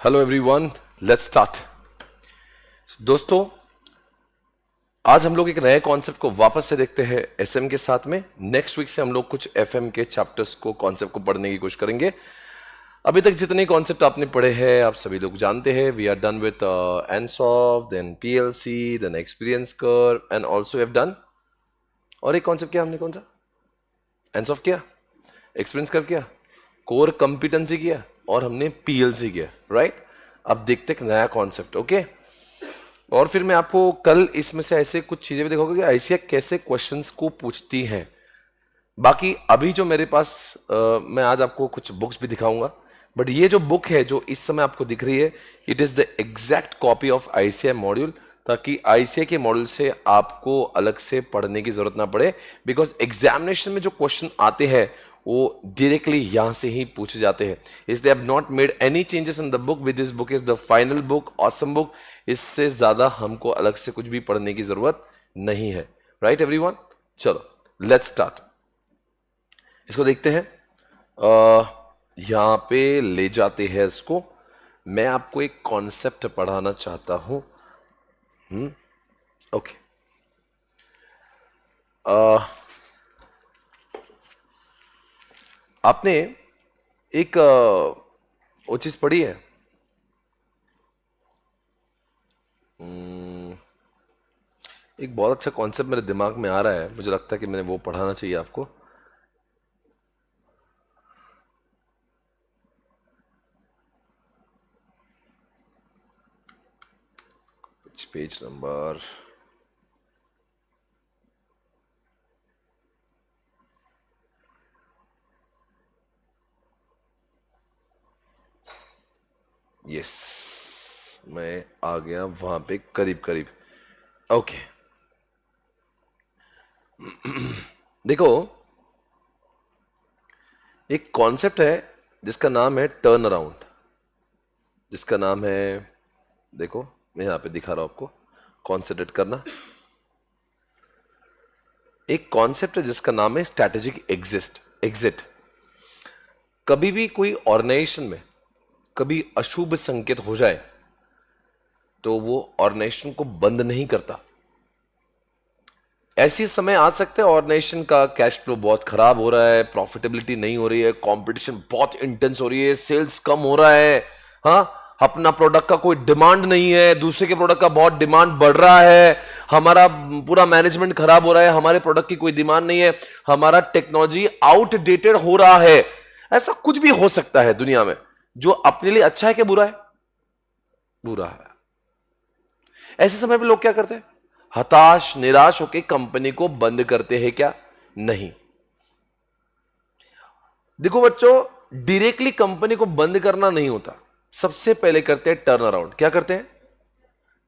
Hello everyone, let's start. दोस्तों, आज हम लोग एक नए कॉन्सेप्ट को वापस से देखते हैं एसएम के साथ में। नेक्स्ट वीक से हम लोग कुछ एफएम के चैप्टर्स को, कॉन्सेप्ट को पढ़ने की कोशिश करेंगे। अभी तक जितने कॉन्सेप्ट आपने पढ़े हैं आप सभी लोग जानते हैं। We are done with Ansoff, then PLC, then experience curve and also have done. और एक कॉन्सेप्ट किया हमने, कौन सा? एनसॉफ किया, एक्सपीरियंस कर्व किया, कोर कंपिटेंसी किया और हमने पीएलसी किया, राइट। अब देखते हैं नया कॉन्सेप्ट, ओके। और फिर मैं आपको कल इसमें से ऐसे कुछ चीजें भी दिखाऊंगा कि आईसीए कैसे क्वेश्चंस को पूछती हैं। बाकी अभी जो मेरे पास मैं आज आपको कुछ बुक्स भी दिखाऊंगा, बट ये जो बुक है जो इस समय आपको दिख रही है, it is the exact copy of ICA module, ताकि आईसीए के मॉड्यूल से आपको अलग से पढ़ने की जरूरत ना पड़े। बिकॉज एग्जामिनेशन में जो क्वेश्चन आते हैं वो डायरेक्टली यहां से ही पूछे जाते हैं। इस they have not made any changes in the book. With this book is the final book, awesome book. इससे ज्यादा हमको अलग से कुछ भी पढ़ने की जरूरत नहीं है, राइट एवरीवन। चलो लेट्स स्टार्ट, इसको देखते हैं। यहां पे ले जाते हैं इसको। मैं आपको एक कॉन्सेप्ट पढ़ाना चाहता हूं। ओके, आपने एक वो चीज पढ़ी है, एक बहुत अच्छा कॉन्सेप्ट मेरे दिमाग में आ रहा है, मुझे लगता है कि मैंने वो पढ़ाना चाहिए आपको। पेज नंबर यस, मैं आ गया वहां पे करीब करीब। ओके देखो, एक कॉन्सेप्ट है जिसका नाम है टर्न अराउंड, जिसका नाम है, देखो मैं यहां पे दिखा रहा हूं आपको, कॉन्सेंट्रेट करना। एक कॉन्सेप्ट है जिसका नाम है स्ट्रैटेजिक एग्जिट। कभी भी कोई ऑर्गेनाइजेशन में कभी अशुभ संकेत हो जाए तो वो ऑर्गेनाइजेशन को बंद नहीं करता। ऐसे समय आ सकते हैं ऑर्गेनाइजेशन का कैश फ्लो बहुत खराब हो रहा है, प्रॉफिटेबिलिटी नहीं हो रही है, कंपटीशन बहुत इंटेंस हो रही है, सेल्स कम हो रहा है, हाँ, अपना प्रोडक्ट का कोई डिमांड नहीं है, दूसरे के प्रोडक्ट का बहुत डिमांड बढ़ रहा है, हमारा पूरा मैनेजमेंट खराब हो रहा है, हमारे प्रोडक्ट की कोई डिमांड नहीं है, हमारा टेक्नोलॉजी आउटडेटेड हो रहा है। ऐसा कुछ भी हो सकता है दुनिया में जो अपने लिए अच्छा है कि बुरा है? बुरा है। ऐसे समय पे लोग क्या करते हैं? हताश निराश होकर कंपनी को बंद करते हैं क्या? नहीं। देखो बच्चों, डायरेक्टली कंपनी को बंद करना नहीं होता। सबसे पहले करते हैं टर्न अराउंड। क्या करते हैं?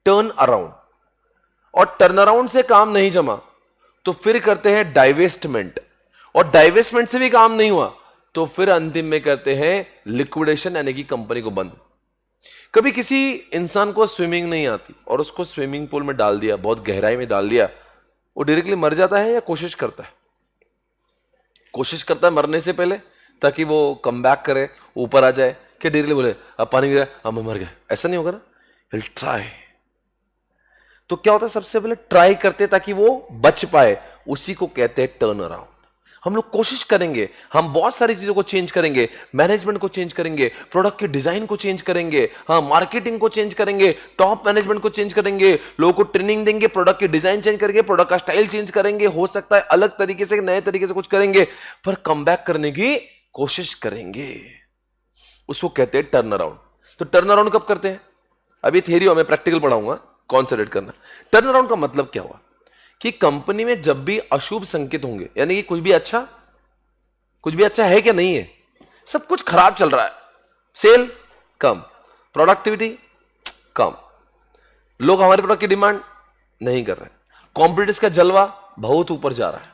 Turn around. और टर्न अराउंड से काम नहीं जमा तो फिर करते हैं डाइवेस्टमेंट, और डाइवेस्टमेंट से भी काम नहीं हुआ तो फिर अंतिम में करते हैं लिक्विडेशन, यानी कि कंपनी को बंद। कभी किसी इंसान को स्विमिंग नहीं आती और उसको स्विमिंग पूल में डाल दिया, बहुत गहराई में डाल दिया, वो डायरेक्टली मर जाता है या कोशिश करता है? कोशिश करता है मरने से पहले, ताकि वो कम बैक करे, ऊपर आ जाए। कि डायरेक्टली बोले अब पानी गिरा अब मैं मर गया? ऐसा नहीं होगा ना, विल ट्राई। तो क्या होता है, सबसे पहले ट्राई करते ताकि वो बच पाए, उसी को कहते हैं टर्न अराउंड। हम लोग कोशिश करेंगे, हम बहुत सारी चीजों को चेंज करेंगे, मैनेजमेंट को चेंज करेंगे, प्रोडक्ट के डिजाइन को चेंज करेंगे, हाँ, मार्केटिंग को चेंज करेंगे, टॉप मैनेजमेंट को चेंज करेंगे, लोगों को ट्रेनिंग देंगे, प्रोडक्ट के डिजाइन चेंज करेंगे, प्रोडक्ट का स्टाइल चेंज करेंगे, हो सकता है अलग तरीके से, नए तरीके से कुछ करेंगे, पर कम बैक करने की कोशिश करेंगे। उसको कहते हैं टर्न अराउंड। तो टर्न अराउंड कब करते हैं? अभी थ्योरी और मैं प्रैक्टिकल पढ़ाऊंगा, कॉन्सेंट्रेट करना। टर्न अराउंड का मतलब क्या हुआ कि कंपनी में जब भी अशुभ संकेत होंगे, यानी कि कुछ भी अच्छा है क्या? नहीं है, सब कुछ खराब चल रहा है, सेल कम, प्रोडक्टिविटी कम, लोग हमारे प्रोडक्ट की डिमांड नहीं कर रहे, कॉम्पिटिटर्स का जलवा बहुत ऊपर जा रहा है,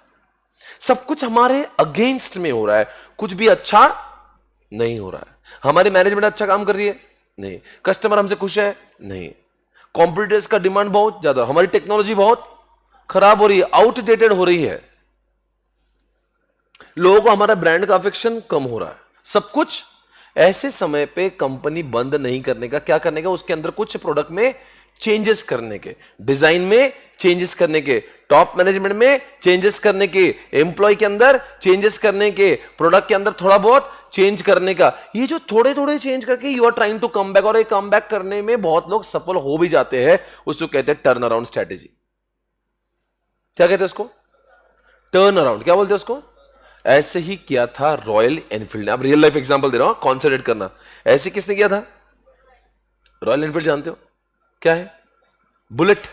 सब कुछ हमारे अगेंस्ट में हो रहा है, कुछ भी अच्छा नहीं हो रहा है, हमारी मैनेजमेंट अच्छा काम कर रही है नहीं, कस्टमर हमसे खुश है नहीं, कॉम्पिटिटर्स का डिमांड बहुत ज्यादा, हमारी टेक्नोलॉजी बहुत खराब हो रही है, आउटडेटेड हो रही है, लोगों को हमारा ब्रांड का अफेक्शन कम हो रहा है, सब कुछ ऐसे समय पे कंपनी बंद नहीं करने का, क्या करने का, उसके अंदर कुछ प्रोडक्ट में चेंजेस करने के, डिजाइन में चेंजेस करने के, टॉप मैनेजमेंट में चेंजेस करने के, एम्प्लॉय के अंदर चेंजेस करने के, प्रोडक्ट के अंदर थोड़ा बहुत चेंज करने का। ये जो थोड़े थोड़े चेंज करके you are trying to come back, और ये कम बैक करने में बहुत लोग सफल हो भी जाते हैं। उसको कहते हैं टर्न अराउंड स्ट्रेटेजी। क्या कहते हैं उसको? Turn around. क्या बोलते हैं उसको? ऐसे ही किया था रॉयल एनफील्ड ने। अब रियल लाइफ एग्जांपल दे रहा हूं, कॉन्सेंट्रेट करना। ऐसे किसने किया था? रॉयल एनफील्ड जानते हो क्या है? बुलेट।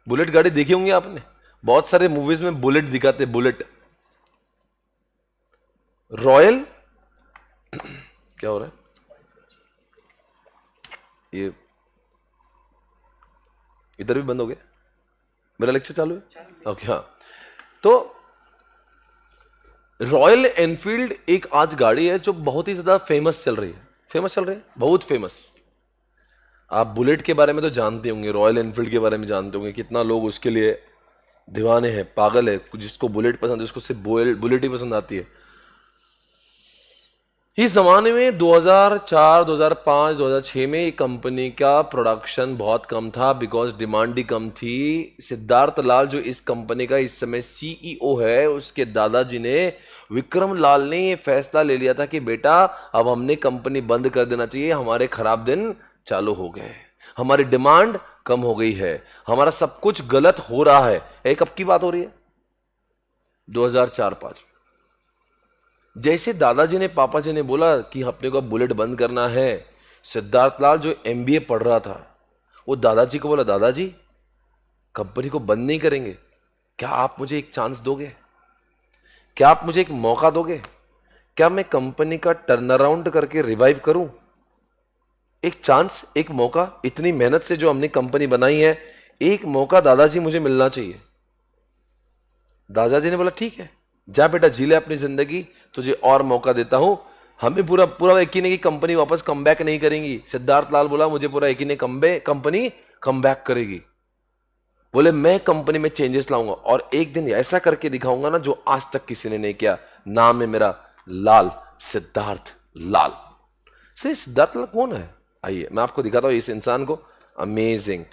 बुलेट गाड़ी देखी होंगी आपने, बहुत सारे मूवीज में बुलेट दिखाते, बुलेट। रॉयल क्या हो रहा है? ये इधर भी बंद हो गया? मेरा लेक्चर चालू है? ओके हाँ। तो रॉयल एनफील्ड एक आज गाड़ी है जो बहुत ही ज्यादा फेमस चल रही है। फेमस चल रही है, बहुत फेमस। आप बुलेट के बारे में तो जानते होंगे, रॉयल एनफील्ड के बारे में जानते होंगे। कितना लोग उसके लिए दीवाने हैं, पागल है। जिसको बुलेट पसंद है उसको सिर्फ बुलेट ही पसंद आती है। इस जमाने में 2004, 2005, 2006 में कंपनी का प्रोडक्शन बहुत कम था, बिकॉज डिमांड ही कम थी। सिद्धार्थ लाल जो इस कंपनी का इस समय सीईओ है, उसके दादाजी ने, विक्रम लाल ने ये फैसला ले लिया था कि बेटा अब हमने कंपनी बंद कर देना चाहिए, हमारे खराब दिन चालू हो गए, हमारी डिमांड कम हो गई है, हमारा सब कुछ गलत हो रहा है। एक कब की बात हो रही है? 2004-5। जैसे दादाजी ने, पापा जी ने बोला कि अपने को बुलेट बंद करना है, सिद्धार्थ लाल जो एमबीए पढ़ रहा था, वो दादाजी को बोला, दादाजी कंपनी को बंद नहीं करेंगे, क्या आप मुझे एक चांस दोगे? क्या आप मुझे एक मौका दोगे? क्या मैं कंपनी का टर्न अराउंड करके रिवाइव करूं? एक चांस, एक मौका। इतनी मेहनत से जो हमने कंपनी बनाई है, एक मौका दादाजी मुझे मिलना चाहिए। दादाजी ने बोला ठीक है, जा बेटा जी ले अपनी जिंदगी, तुझे और मौका देता हूं। हमें पूरा पूरा यकीन है कि कंपनी वापस कम बैक नहीं करेंगी। सिद्धार्थ लाल बोला मुझे पूरा यकीन है कंपनी कम बैक करेगी। बोले मैं कंपनी में चेंजेस लाऊंगा और एक दिन ऐसा करके दिखाऊंगा ना जो आज तक किसी ने नहीं किया। नाम है मेरा लाल, सिद्धार्थ लाल। सर सिद्धार्थ लाल कौन है? आइए मैं आपको दिखाता हूं इस इंसान को। अमेजिंग।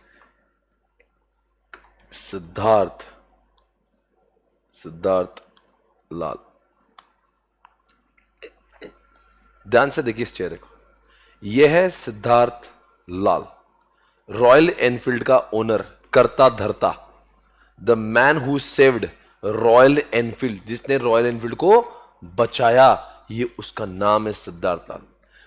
सिद्धार्थ लाल। ध्यान से देखिए इस चेहरे को। यह है सिद्धार्थ लाल, रॉयल एनफील्ड का ओनर, करता धरता, the man who saved royal Enfield, जिसने रॉयल एनफील्ड को बचाया। ये उसका नाम है सिद्धार्थ लाल।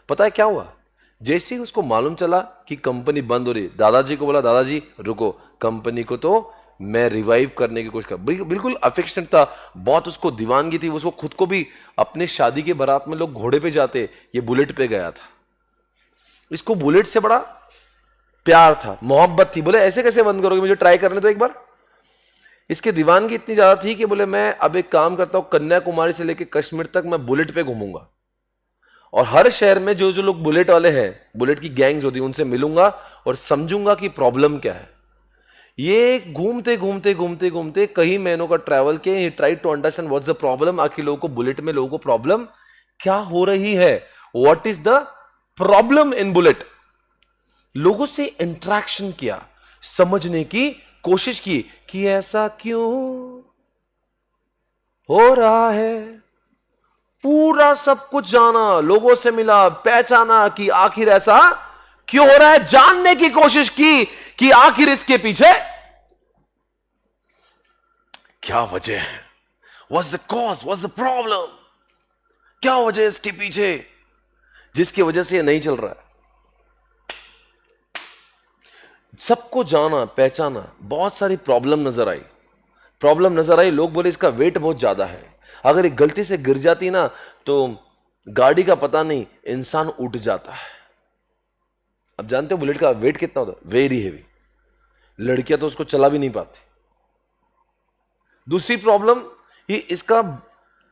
पता है क्या हुआ? जैसे ही उसको मालूम चला कि कंपनी बंद हो रही, दादाजी को बोला, दादाजी रुको, कंपनी को तो मैं रिवाइव करने की कोशिश कर। बिल्कुल अफेक्शनेट था, बहुत उसको दीवानगी थी। उसको खुद को भी, अपने शादी के बारात में लोग घोड़े पे जाते, ये बुलेट पे गया था। इसको बुलेट से बड़ा प्यार था, मोहब्बत थी। बोले ऐसे कैसे बंद करोगे, मुझे ट्राई करने दो एक बार। इसके दीवानगी इतनी ज्यादा थी कि बोले मैं अब एक काम करता हूं, कन्याकुमारी से लेकर कश्मीर तक मैं बुलेट पे घूमूंगा, और हर शहर में जो जो लोग बुलेट वाले हैं, बुलेट की गैंग्स होती है, उनसे मिलूंगा और समझूंगा कि प्रॉब्लम क्या है। ये घूमते घूमते घूमते घूमते कई महीनों का ट्रैवल किया। He try to understand what's the problem. आखिर लोगों को बुलेट में, लोगों को प्रॉब्लम क्या हो रही है, what is the problem in bullet. लोगों से इंटरेक्शन किया, समझने की कोशिश की कि ऐसा क्यों हो रहा है। पूरा सब कुछ जाना, लोगों से मिला, पहचाना कि आखिर ऐसा क्यों हो रहा है, जानने की कोशिश की कि आखिर इसके पीछे क्या वजह है। What's the cause? What's the problem? क्या वजह है इसके पीछे जिसकी वजह से ये नहीं चल रहा है। सबको जाना, पहचाना, बहुत सारी प्रॉब्लम नजर आई। लोग बोले इसका वेट बहुत ज्यादा है, अगर एक गलती से गिर जाती ना तो गाड़ी का पता नहीं, इंसान उठ जाता है। अब जानते हो बुलेट का वेट कितना होता है? Very heavy. लड़कियां तो उसको चला भी नहीं पाती। दूसरी प्रॉब्लम ये, इसका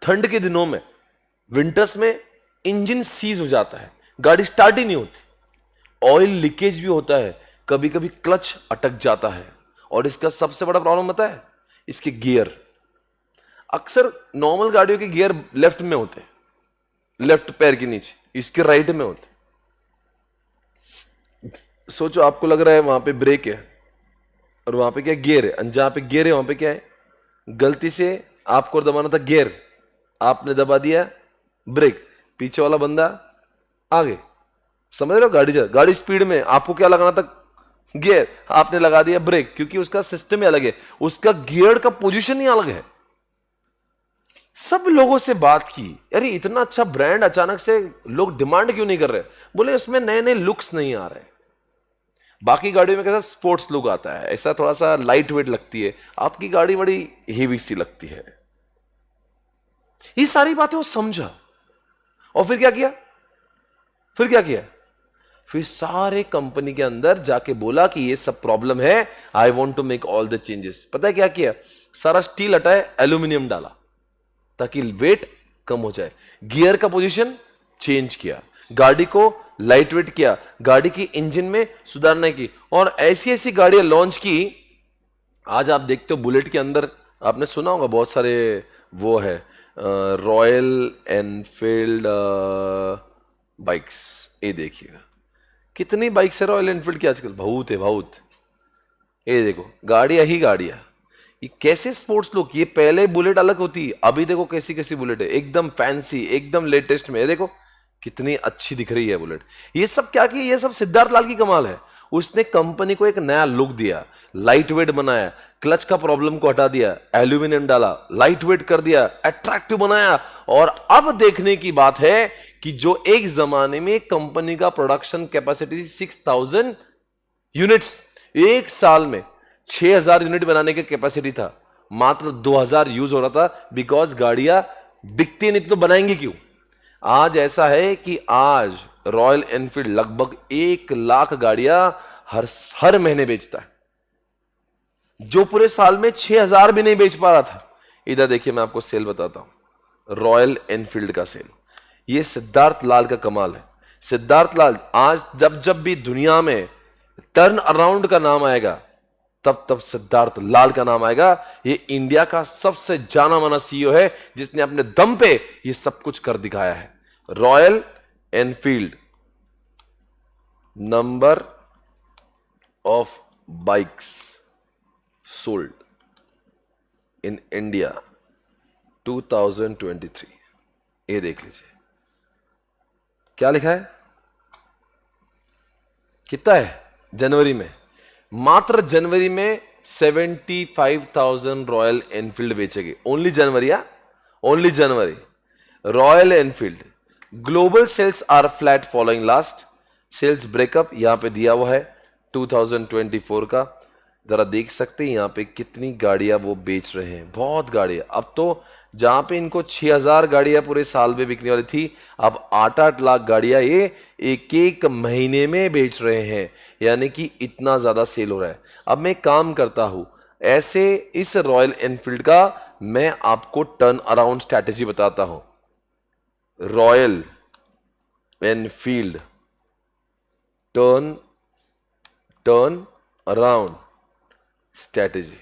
ठंड के दिनों में, विंटर्स में इंजन सीज हो जाता है, गाड़ी स्टार्ट ही नहीं होती। ऑयल लीकेज भी होता है, कभी कभी क्लच अटक जाता है। और इसका सबसे बड़ा प्रॉब्लम होता है इसके गियर। अक्सर नॉर्मल गाड़ियों के गियर लेफ्ट में होते हैं, लेफ्ट पैर के नीचे, इसके राइट में होती। सोचो आपको लग रहा है वहां पे ब्रेक है और वहां पे क्या गियर है, जहां पे गियर है वहां पे क्या है, गलती से आपको दबाना था गियर, आपने दबा दिया ब्रेक, पीछे वाला बंदा आगे। समझ रहे हो, गाड़ी स्पीड में, आपको क्या लगाना था गियर, आपने लगा दिया ब्रेक, क्योंकि उसका सिस्टम ही अलग है, उसका गियर का पोजीशन ही अलग है। सब लोगों से बात की, अरे इतना अच्छा ब्रांड अचानक से लोग डिमांड क्यों नहीं कर रहे? बोले उसमें नए नए लुक्स नहीं आ रहे। बाकी गाड़ियों में कैसा स्पोर्ट्स लुक आता है, ऐसा थोड़ा सा लाइट वेट लगती है, आपकी गाड़ी बड़ी हेवी सी लगती है। ये सारी बातें वो समझा और फिर क्या किया, फिर सारे कंपनी के अंदर जाके बोला कि ये सब प्रॉब्लम है, I want to make all the changes. पता है क्या किया? सारा स्टील हटाए, एल्यूमिनियम डाला ताकि वेट कम हो जाए, गियर का पोजीशन चेंज किया, गाड़ी को लाइट वेट किया, गाड़ी की इंजन में सुधारना की, और ऐसी ऐसी गाड़ियां लॉन्च की। आज आप देखते हो बुलेट के अंदर, आपने सुना होगा बहुत सारे वो है रॉयल एनफील्ड बाइक्स। ये देखिएगा कितनी बाइक्स है रॉयल एनफील्ड की आजकल, बहुत है बहुत। ये देखो गाड़ियां ही गाड़ियां, ये कैसे स्पोर्ट्स लुक। ये पहले बुलेट अलग होती, अभी देखो कैसी कैसी बुलेट है, एकदम फैंसी, एकदम लेटेस्ट में। ये देखो कितनी अच्छी दिख रही है बुलेट। ये सब क्या की, ये सब सिद्धार्थ लाल की कमाल है। उसने कंपनी को एक नया लुक दिया, लाइट वेट बनाया, क्लच का प्रॉब्लम को हटा दिया, एल्यूमिनियम डाला, लाइट वेट कर दिया, अट्रैक्टिव बनाया। और अब देखने की बात है कि जो एक जमाने में कंपनी का प्रोडक्शन कैपेसिटी 6000 यूनिट्स, एक साल में 6000 यूनिट बनाने की कैपेसिटी था, मात्र 2000 यूज हो रहा था, बिकॉज गाड़ियां बिकती नहीं तो बनाएंगे क्यों। आज ऐसा है कि आज रॉयल एनफील्ड लगभग 1 लाख गाड़ियां हर महीने बेचता है, जो पूरे साल में 6000 भी नहीं बेच पा रहा था। इधर देखिए मैं आपको सेल बताता हूं, रॉयल एनफील्ड का सेल। ये सिद्धार्थ लाल का कमाल है। सिद्धार्थ लाल आज जब जब भी दुनिया में टर्न अराउंड का नाम आएगा, तब तब सिद्धार्थ लाल का नाम आएगा। ये इंडिया का सबसे जाना माना सीईओ है जिसने अपने दम पे ये सब कुछ कर दिखाया है। Royal Enfield number of bikes sold in India 2023, ये देख लीजिए क्या लिखा है, कितना है जनवरी में, मात्र जनवरी में 75,000 रॉयल एनफील्ड बेचेंगे। Only January, only January. Royal Enfield global sales are flat following last sales breakup यहां पे दिया हुआ है 2024 का। जरा देख सकते हैं यहां पे कितनी गाड़ियां वो बेच रहे हैं, बहुत गाड़ियां। अब तो जहां पे इनको 6000 गाड़ियां पूरे साल में बिकने वाली थी, अब 8-8 लाख गाड़ियां ये एक एक महीने में बेच रहे हैं, यानी कि इतना ज्यादा सेल हो रहा है। अब मैं काम करता हूं ऐसे, इस रॉयल एनफील्ड का मैं आपको टर्न अराउंड स्ट्रैटेजी बताता हूं। Royal Enfield turn around strategy,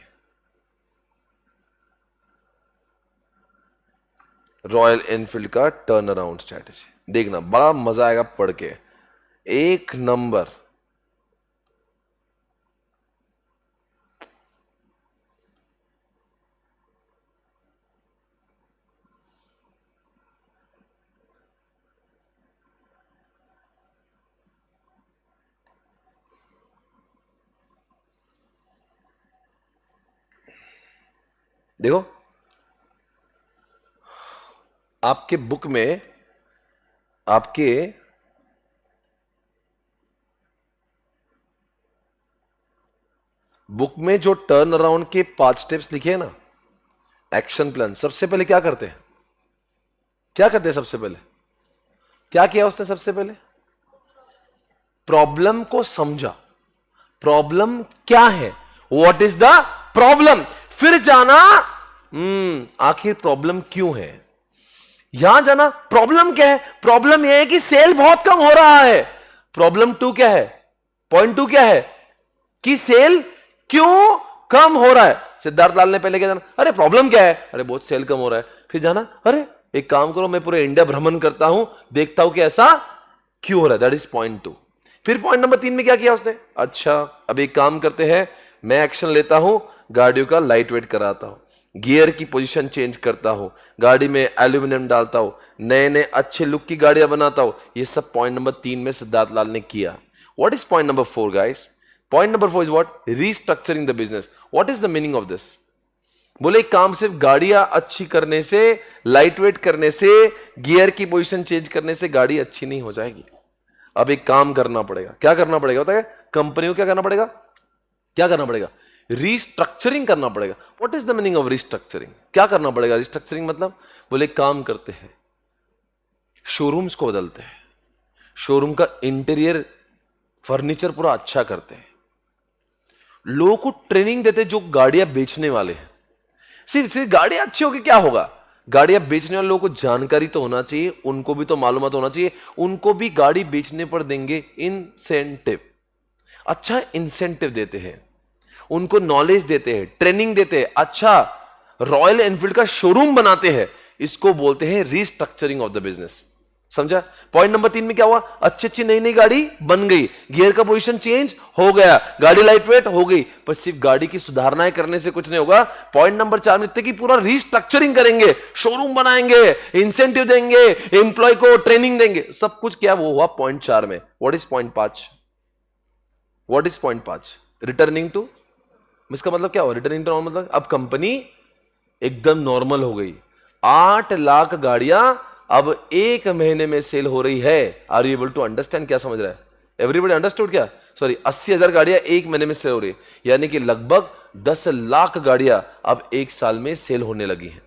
royal Enfield का टर्न अराउंड स्ट्रैटेजी देखना, बड़ा मजा आएगा पढ़ के, एक नंबर। देखो आपके बुक में, आपके बुक में जो टर्न अराउंड के 5 स्टेप्स लिखे हैं ना, एक्शन प्लान, सबसे पहले क्या करते हैं, सबसे पहले क्या किया उसने? सबसे पहले प्रॉब्लम को समझा, प्रॉब्लम क्या है, व्हाट इज द प्रॉब्लम, फिर जाना आखिर प्रॉब्लम क्यों है, यहां जाना प्रॉब्लम क्या है। प्रॉब्लम यह है कि सेल बहुत कम हो रहा है। प्रॉब्लम 2 क्या है, पॉइंट 2 क्या है कि सेल क्यों कम हो रहा है। सिद्धार्थ लाल ने पहले क्या जाना, अरे प्रॉब्लम क्या है, अरे बहुत सेल कम हो रहा है। फिर जाना, अरे एक काम करो, मैं पूरे इंडिया भ्रमण करता हूं, देखता हूं कि ऐसा क्यों हो रहा है। That is point 2। फिर पॉइंट नंबर 3 में क्या किया उसने? अच्छा अब एक काम करते हैं, मैं एक्शन लेता हूं, गाड़ियों का लाइट वेट कराता हूं, गियर की पोजीशन चेंज करता हूं, गाड़ी में एल्यूमिनियम डालता हूं, नए नए अच्छे लुक की गाड़ियां बनाता हूं। ये सब पॉइंट नंबर 3 में सिद्धार्थ लाल ने किया। What is point number 4 guys? Point number 4 is what? Restructuring the business. What is the meaning of this? बोले काम सिर्फ गाड़ियां अच्छी करने से, लाइट वेट करने से, गियर की पोजीशन चेंज करने से गाड़ी अच्छी नहीं हो जाएगी। अब एक काम करना पड़ेगा। क्या करना पड़ेगा? होता है कंपनियों, क्या करना पड़ेगा? क्या करना पड़ेगा? रीस्ट्रक्चरिंग करना पड़ेगा। What is the meaning of restructuring? क्या करना पड़ेगा रीस्ट्रक्चरिंग मतलब? बोले काम करते हैं, शोरूम्स को बदलते हैं, शोरूम का इंटीरियर फर्नीचर पूरा अच्छा करते हैं, लोगों को ट्रेनिंग देते हैं जो गाड़ियां बेचने वाले हैं। सिर्फ गाड़ियां अच्छी होगी क्या होगा? गाड़ियां बेचने वाले लोगों को जानकारी तो होना चाहिए, उनको भी तो मालूमात होना चाहिए, उनको भी गाड़ी बेचने पर देंगे इंसेंटिव। अच्छा इंसेंटिव देते हैं, उनको नॉलेज देते हैं, ट्रेनिंग देते हैं, अच्छा रॉयल एनफील्ड का शोरूम बनाते हैं। इसको बोलते हैं रीस्ट्रक्चरिंग ऑफ द बिजनेस। समझा? पॉइंट नंबर 3 में क्या हुआ? अच्छी अच्छी नई नई गाड़ी बन गई, गियर का पोजीशन चेंज हो गया, गाड़ी लाइट वेट हो गई, पर सिर्फ गाड़ी की सुधारनाएं करने से कुछ नहीं होगा। पॉइंट नंबर 4 में कि पूरा रीस्ट्रक्चरिंग करेंगे, शोरूम बनाएंगे, इंसेंटिव देंगे, एम्प्लॉय को ट्रेनिंग देंगे, सब कुछ क्या वो हुआ पॉइंट 4 में। What is point 5? What is point 5? Returning to, इसका मतलब क्या हुआ? रिटर्निंग टू नॉर्मल मतलब अब कंपनी एकदम नॉर्मल हो गई। 8 लाख गाड़ियां अब एक महीने में सेल हो रही है। Are you able to understand? क्या समझ रहा है? एवरीबॉडी अंडरस्टूड क्या? सॉरी, 80,000 गाड़ियां एक महीने में सेल हो रही है, यानी कि लगभग 10 लाख गाड़ियां अब एक साल में सेल होने लगी हैं।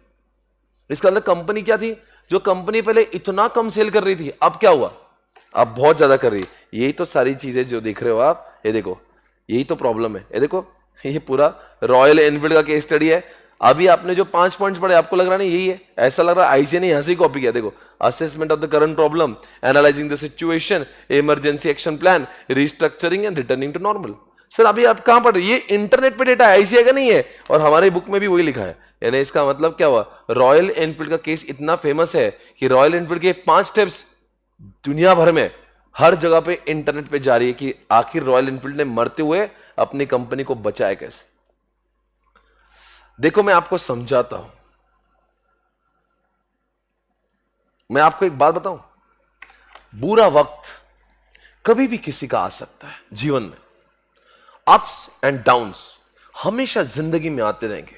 इसका मतलब कंपनी क्या थी? जो कंपनी पहले इतना कम सेल कर रही थी, अब क्या हुआ? अब बहुत ज्यादा कर रही है। यही तो सारी चीजें जो देख रहे हो आप, ये देखो, यही तो प्रॉब्लम है। ये देखो, ये पूरा रॉयल एनफील्ड का केस स्टडी है। अभी आपने जो 5 पॉइंट्स पढ़े, आपको लग रहा नहीं यही है? ऐसा लग रहा है आईसीए ने यहां से कॉपी किया। देखो, assessment of the current problem, analysing the situation, emergency action plan, restructuring and returning to normal. Sir अभी आप कहां पढ़ रहे? ये इंटरनेट पे डेटा है, आईसीए का नहीं है, और हमारे बुक में भी वही लिखा है। यानी इसका मतलब क्या हुआ? रॉयल एनफील्ड का केस इतना फेमस है कि रॉयल एनफील्ड के 5 स्टेप्स दुनिया भर में हर जगह पे इंटरनेट पे जारी है कि आखिर रॉयल एनफील्ड ने मरते हुए अपनी कंपनी को बचाया कैसे। देखो मैं आपको समझाता हूं, मैं आपको एक बात बताऊं, बुरा वक्त कभी भी किसी का आ सकता है जीवन में। अप्स एंड डाउन्स हमेशा जिंदगी में आते रहेंगे।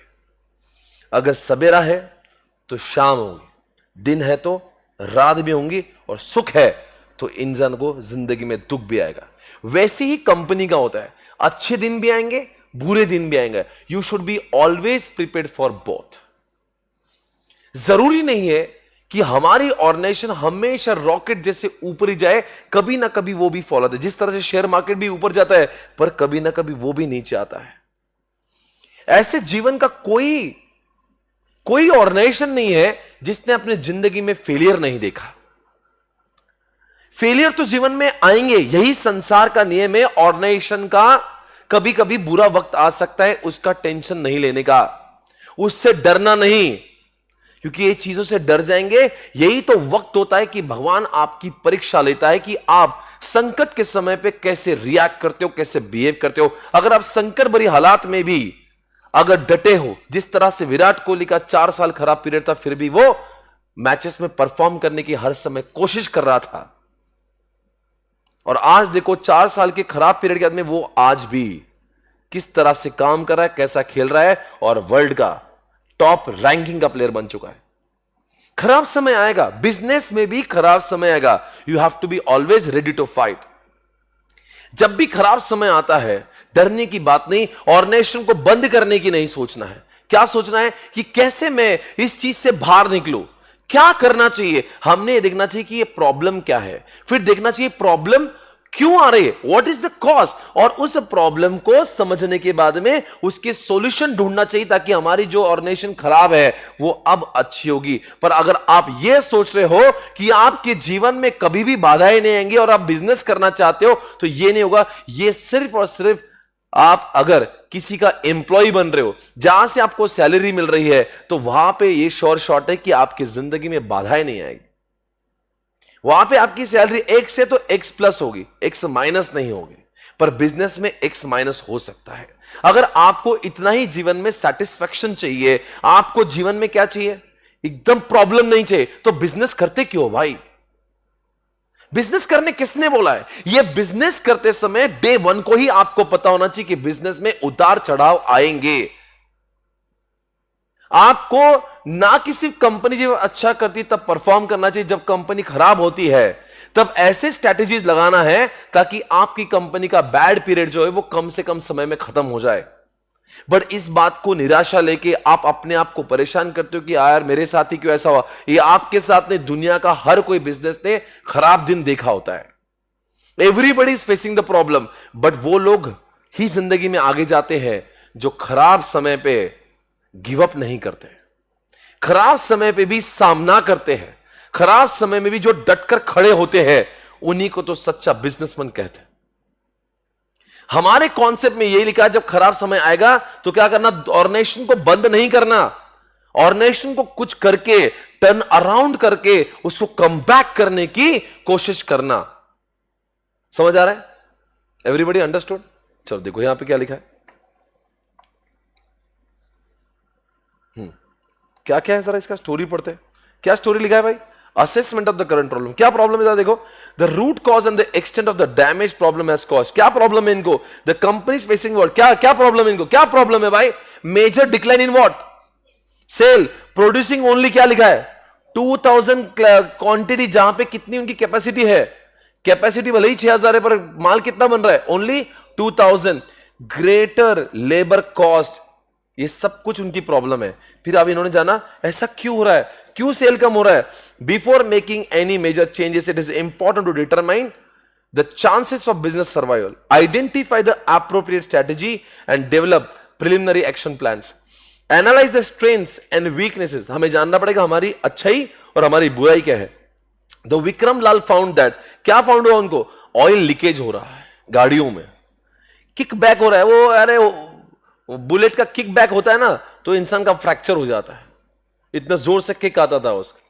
अगर सवेरा है तो शाम होगी, दिन है तो रात भी होंगी, और सुख है तो इंसान को जिंदगी में दुख भी आएगा। वैसे ही कंपनी का होता है, अच्छे दिन भी आएंगे, बुरे दिन भी आएंगे। You should be always prepared for both. जरूरी नहीं है कि हमारी ऑर्गेनाइजेशन हमेशा रॉकेट जैसे ऊपर ही जाए, कभी ना कभी वो भी फॉल आता है। जिस तरह से शेयर मार्केट भी ऊपर जाता है, पर कभी ना कभी वो भी नीचे आता है। ऐसे जीवन का कोई ऑर्गेनाइजेशन नहीं है जिसने अपने जिंदगी में फेलियर नहीं देखा। फेलियर तो जीवन में आएंगे, यही संसार का नियम है। ऑर्गेनाइजेशन का कभी कभी बुरा वक्त आ सकता है, उसका टेंशन नहीं लेने का, उससे डरना नहीं, क्योंकि ये चीजों से डर जाएंगे। यही तो वक्त होता है कि भगवान आपकी परीक्षा लेता है कि आप संकट के समय पे कैसे रिएक्ट करते हो, कैसे बिहेव करते हो। अगर आप संकट भरी हालात में भी अगर डटे हो, जिस तरह से विराट कोहली का 4 साल खराब पीरियड था, फिर भी वो मैचेस में परफॉर्म करने की हर समय कोशिश कर रहा था, और आज देखो 4 साल के खराब पीरियड के बाद में वो आज भी किस तरह से काम कर रहा है, कैसा खेल रहा है, और वर्ल्ड का टॉप रैंकिंग का प्लेयर बन चुका है। खराब समय आएगा, बिजनेस में भी खराब समय आएगा। You have to be always ready to fight. जब भी खराब समय आता है, डरने की बात नहीं, ऑर्गेनाइजेशन को बंद करने की नहीं सोचना है। क्या सोचना है कि कैसे मैं इस चीज से बाहर निकलूं, क्या करना चाहिए। हमने ये देखना चाहिए कि ये प्रॉब्लम क्या है, फिर देखना चाहिए प्रॉब्लम क्यों आ रही है, व्हाट इज द कॉज, और उस प्रॉब्लम को समझने के बाद में उसके सॉल्यूशन ढूंढना चाहिए, ताकि हमारी जो ऑर्गेनाइजेशन खराब है वो अब अच्छी होगी। पर अगर आप ये सोच रहे हो कि आपके जीवन में कभी भी बाधाएं नहीं आएंगी और आप बिजनेस करना चाहते हो, तो ये नहीं होगा। ये सिर्फ और सिर्फ आप अगर किसी का एम्प्लॉय बन रहे हो, जहां से आपको सैलरी मिल रही है, तो वहां पे ये श्योर शॉट है कि आपकी जिंदगी में बाधाएं नहीं आएगी। वहां पे आपकी सैलरी एक्स से तो एक्स प्लस होगी, एक्स माइनस नहीं होगी। पर बिजनेस में एक्स माइनस हो सकता है। अगर आपको इतना ही जीवन में सेटिस्फेक्शन चाहिए, आपको जीवन में क्या चाहिए, एकदम प्रॉब्लम नहीं चाहिए, तो बिजनेस करते क्यों भाई? बिजनेस करने किसने बोला है? ये बिजनेस करते समय डे वन को ही आपको पता होना चाहिए कि बिजनेस में उतार चढ़ाव आएंगे। आपको ना किसी कंपनी जब अच्छा करती तब परफॉर्म करना चाहिए, जब कंपनी खराब होती है तब ऐसे स्ट्रैटेजीज लगाना है ताकि आपकी कंपनी का बैड पीरियड जो है वो कम से कम समय में खत्म हो जाए। बट इस बात को निराशा लेके आप अपने आप को परेशान करते हो कि यार मेरे साथ ही क्यों ऐसा हुआ। ये आपके साथ नहीं, दुनिया का हर कोई बिजनेस ने खराब दिन देखा होता है। Everybody is facing the problem, but वो लोग ही जिंदगी में आगे जाते हैं जो खराब समय पे गिव अप नहीं करते, खराब समय पे भी सामना करते हैं, खराब समय में भी जो डटकर खड़े होते हैं, उन्हीं को तो सच्चा बिजनेसमैन कहते हैं। हमारे कॉन्सेप्ट में यही लिखा है, जब खराब समय आएगा तो क्या करना, ऑर्गेनाइजेशन को बंद नहीं करना, ऑर्गेनाइजेशन को कुछ करके टर्न अराउंड करके उसको कम बैक करने की कोशिश करना। समझ आ रहा है? Everybody understood? चलो देखो यहां पे क्या लिखा है, क्या क्या है जरा इसका स्टोरी पढ़ते हैं। क्या स्टोरी लिखा है भाई? Assessment of the current problem. क्या प्रॉब्लम है जरा देखो, the root cause and the extent of the damage problem has cause. क्या प्रॉब्लम है इनको? The company is facing what, क्या क्या प्रॉब्लम है इनको, क्या प्रॉब्लम है भाई? Major decline in what, sale, producing only, क्या लिखा है 2000 क्वांटिटी, जहां पे कितनी उनकी कैपेसिटी है, कैपेसिटी भले ही 6000 है पर माल कितना बन रहा है, ओनली 2000। ग्रेटर लेबर कॉस्ट, ये सब कुछ उनकी प्रॉब्लम है। फिर अब इन्होंने जाना ऐसा क्यों हो रहा है, क्यों सेल कम हो रहा है। Before making any major changes it is important to determine the chances of business survival, identify the appropriate strategy and develop preliminary action plans, analyse the strengths and weaknesses. हमें जानना पड़ेगा हमारी अच्छाई और हमारी बुराई क्या है। The Vikram Lal found that, क्या फाउंड हुआ उनको, ऑयल लीकेज हो रहा है गाड़ियों में, किक बैक हो रहा है, वो अरे वो बुलेट का किक बैक होता है ना, तो इंसान का फ्रैक्चर हो जाता है, इतना जोर से किक आता था उसका।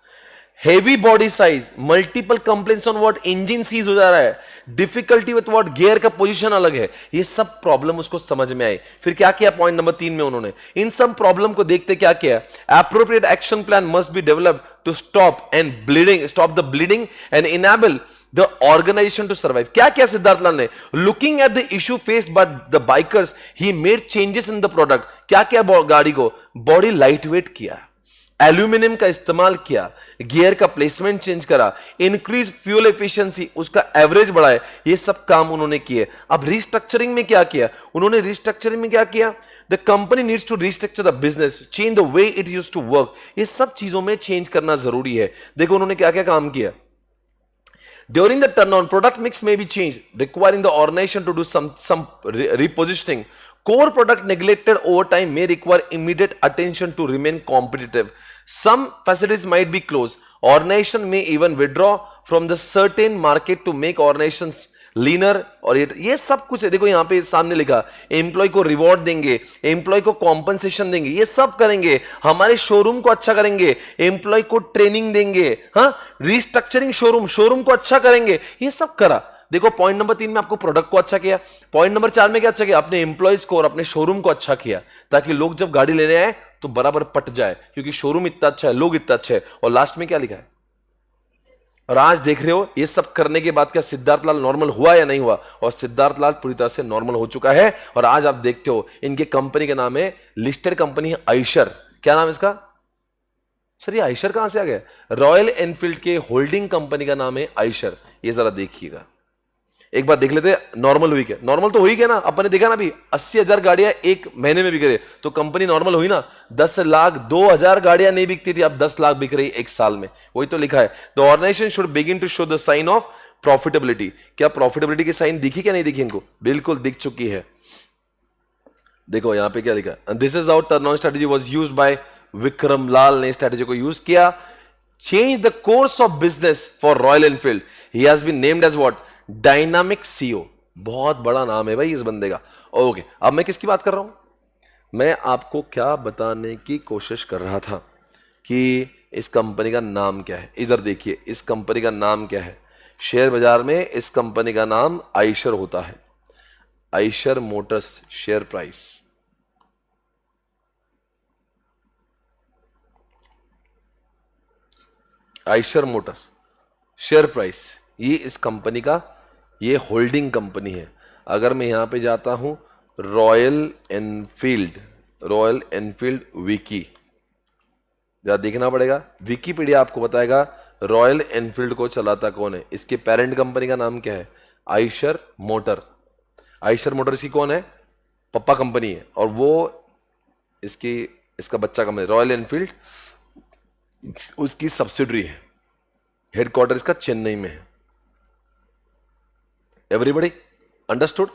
Heavy body size, multiple complaints on what, engine seize हो जा रहा है, डिफिकल्टी विथ व्हाट, गियर का पोजीशन अलग है, ये सब प्रॉब्लम उसको समझ में आई। फिर क्या किया पॉइंट नंबर 3 में उन्होंने इन सब प्रॉब्लम को देखते क्या किया, appropriate action plan must be developed to stop the bleeding and enable the organisation to survive. क्या क्या सिद्धार्थ लाल ने, looking at the issue faced by the bikers he made changes in the product. क्या क्या, गाड़ी को बॉडी लाइट वेट किया, aluminium का इस्तेमाल किया, गियर का प्लेसमेंट चेंज करा, इंक्रीज फ्यूल एफिशिएंसी, उसका एवरेज बढ़ाए, ये सब काम उन्होंने किए। अब रिस्ट्रक्चरिंग में क्या किया उन्होंने, रिस्ट्रक्चरिंग में क्या किया, the company needs to restructure the business, change the way it used to work. ये सब चीजों में चेंज करना जरूरी है। देखो उन्होंने क्या क्या काम किया। During the turnaround, product mix may be changed, requiring the organization to do some repositioning. Core product neglected over time may require immediate attention to remain competitive. Some facilities might be closed. Organization may even withdraw from the certain market to make organizations linear. और ये सब कुछ है, देखो यहां पे सामने लिखा, एम्प्लॉय को रिवॉर्ड देंगे, एम्प्लॉय को कॉम्पनसेशन देंगे, ये सब करेंगे, हमारे शोरूम को अच्छा करेंगे, एम्प्लॉय को ट्रेनिंग देंगे, हाँ रिस्ट्रक्चरिंग शोरूम को अच्छा करेंगे, ये सब करा। देखो पॉइंट नंबर 3 में आपको प्रोडक्ट को अच्छा किया, पॉइंट नंबर 4 में क्या अच्छा किया, अपने एम्प्लॉयज को और अपने शोरूम को अच्छा किया, ताकि लोग जब गाड़ी लेने आए तो बराबर पट जाए, क्योंकि शोरूम इतना अच्छा है, लोग इतना अच्छे हैं। और लास्ट में क्या लिखा है, और आज देख रहे हो ये सब करने के बाद क्या सिद्धार्थ लाल नॉर्मल हुआ या नहीं हुआ, और सिद्धार्थ लाल पूरी तरह से नॉर्मल हो चुका है। और आज आप देखते हो इनके कंपनी का नाम है, लिस्टेड कंपनी है आइशर। क्या नाम है इसका सर, ये आइशर कहां से आ गया, रॉयल एनफील्ड के होल्डिंग कंपनी का नाम है आइशर। ये जरा देखिएगा, एक बार देख लेते हैं नॉर्मल हुई क्या, नॉर्मल तो हुई क्या ना, अपन ने देखा ना अभी 80,000 गाड़ियां एक महीने में बिक रही, तो कंपनी नॉर्मल हुई ना। 10 लाख 2,000 गाड़ियां नहीं बिकती थी, अब 10 लाख बिक रही एक साल में, वही तो लिखा है। The organisation should begin to show the sign of profitability. क्या प्रॉफिटेबिलिटी की साइन दिखी क्या नहीं दिखी इनको, बिल्कुल दिख चुकी है। देखो यहां पे क्या लिखा, this is how turnaround strategy was used by Vikram Lal ने स्ट्रेटजी को यूज किया, change the course of business for Royal Enfield. He has been named as what, dynamic CEO, बहुत बड़ा नाम है भाई इस बंदे का। ओके, अब मैं किसकी बात कर रहा हूं? मैं आपको क्या बताने की कोशिश कर रहा था कि इस कंपनी का नाम क्या है। इधर देखिए, इस कंपनी का नाम क्या है? शेयर बाजार में इस कंपनी का नाम आइशर होता है, Eicher Motors. Share price, Eicher Motors, share price, ये इस कंपनी का, ये होल्डिंग कंपनी है। अगर मैं यहां पे जाता हूं royal Enfield, royal Enfield Vicky, जरा देखना पड़ेगा, विकीपीडिया आपको बताएगा रॉयल एनफील्ड को चलाता कौन है। इसके पेरेंट कंपनी का नाम क्या है? आइशर मोटर। आइशर मोटर इसकी कौन है? पप्पा कंपनी है, और वो इसकी, इसका बच्चा कंपनी रॉयल एनफील्ड उसकी सब्सिडरी है। हेडक्वार्टर इसका चेन्नई में है। Everybody understood?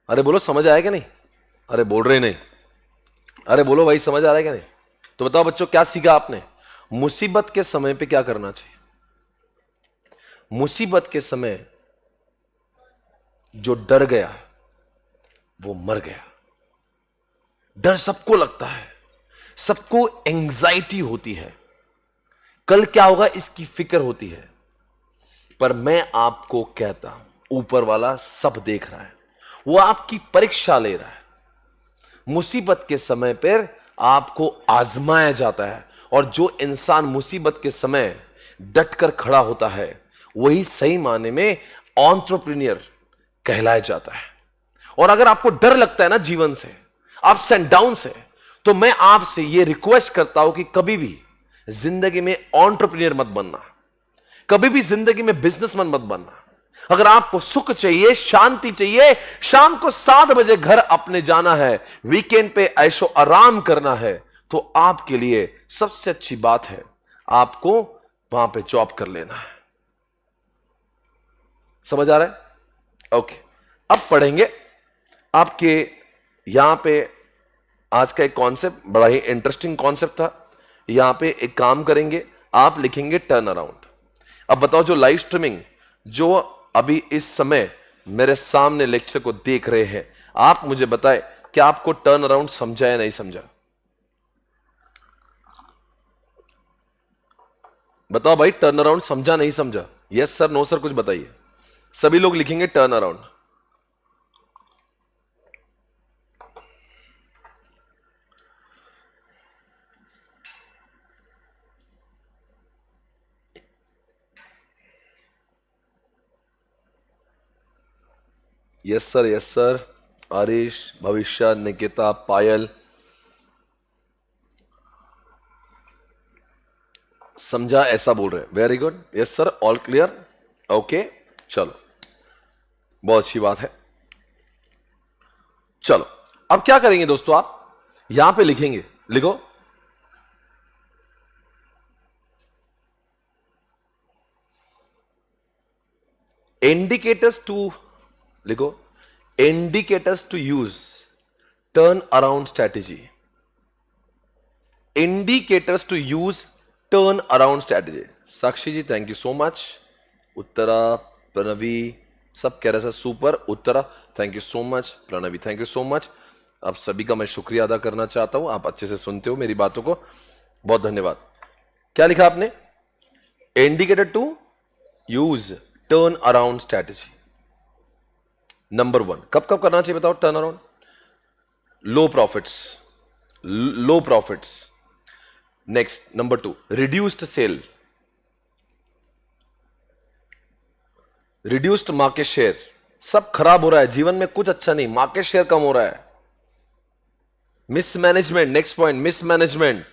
अरे बोलो, समझ आया क्या नहीं? अरे बोल रहे नहीं, अरे बोलो भाई, समझ आ रहा है क्या नहीं? तो बताओ बच्चों, क्या सीखा आपने? मुसीबत के समय पे क्या करना चाहिए? मुसीबत के समय जो डर गया वो मर गया। डर सबको लगता है, सबको एंजाइटी होती है, कल क्या होगा इसकी फिक्र होती है। पर मैं आपको कहता हूं, ऊपर वाला सब देख रहा है, वो आपकी परीक्षा ले रहा है। मुसीबत के समय पर आपको आजमाया जाता है, और जो इंसान मुसीबत के समय डटकर खड़ा होता है वही सही मायने में एंटरप्रेन्योर कहलाया जाता है। और अगर आपको डर लगता है ना जीवन से, अप्स एंड डाउन से, तो मैं आपसे यह रिक्वेस्ट करता हूं कि कभी भी जिंदगी में एंटरप्रेन्योर मत बनना, कभी भी जिंदगी में बिजनेसमैन मत बनना। अगर आपको सुख चाहिए, शांति चाहिए, शाम को 7 बजे घर अपने जाना है, वीकेंड पे ऐशो आराम करना है, तो आपके लिए सबसे अच्छी बात है आपको वहां पे जॉब कर लेना है। समझ आ रहा है? ओके, अब पढ़ेंगे आपके यहां पे आज का एक कॉन्सेप्ट, बड़ा ही इंटरेस्टिंग कॉन्सेप्ट था। यहां पे एक काम करेंगे, आप लिखेंगे टर्न अराउंड। अब बताओ, जो लाइव स्ट्रीमिंग, जो अभी इस समय मेरे सामने लेक्चर को देख रहे हैं, आप मुझे बताएं क्या आपको टर्न अराउंड समझा या नहीं समझा? बताओ भाई, टर्न अराउंड समझा नहीं समझा? यस सर, नो सर, कुछ बताइए। सभी लोग लिखेंगे turn around. Yes sir, yes sir, Aarish, भविष्य, निकिता, पायल, समझा ऐसा बोल रहे हैं। Very good, yes sir, all clear, okay, चलो, बहुत अच्छी बात है। चलो, अब क्या करेंगे दोस्तों, आप यहां पे लिखेंगे, लिखो इंडिकेटर्स टू, लिखो indicators to use turn around strategy. Indicators to use turn around strategy. Sakshi ji thank you so much, Uttara, Pranavi, सब कह रहे sir super. Uttara thank you so much, Pranavi thank you so much. आप सभी का मैं शुक्रिया अदा करना चाहता हूं, आप अच्छे से सुनते हो मेरी बातों को, बहुत धन्यवाद। क्या लिखा आपने? Indicator to use turn around strategy. Number 1, कब कब करना चाहिए बताओ turn around? Low profits, low profits. Next number 2, reduced sale, reduced market share. सब खराब हो रहा है जीवन में, कुछ अच्छा नहीं, मार्केट शेयर कम हो रहा है। Mismanagement, next point, mismanagement.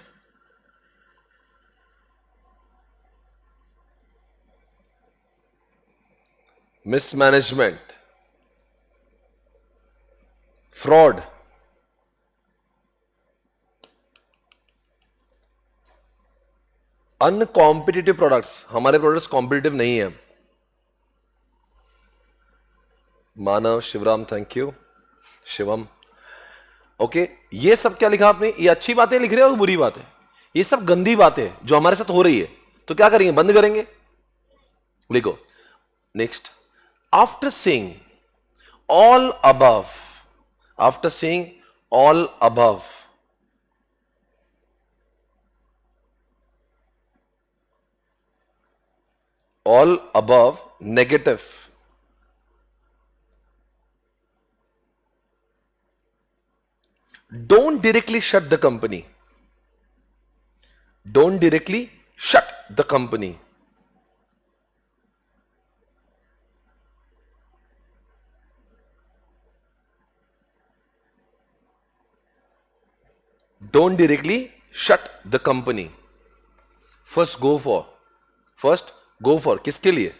Mismanagement, fraud, uncompetitive products. हमारे प्रोडक्ट्स कॉम्पिटिटिव नहीं है। Manav, Shivram thank you, Shivam, okay. ये सब क्या लिखा आपने? ये अच्छी बातें लिख रहे हो और बुरी बातें? ये सब गंदी बातें जो हमारे साथ हो रही है, तो क्या करेंगे? बंद करेंगे। लिखो next, after seeing all above, After seeing all above, negative, don't directly shut the company. Don't directly shut the company. Don't directly shut the company. First go for किसके लिए?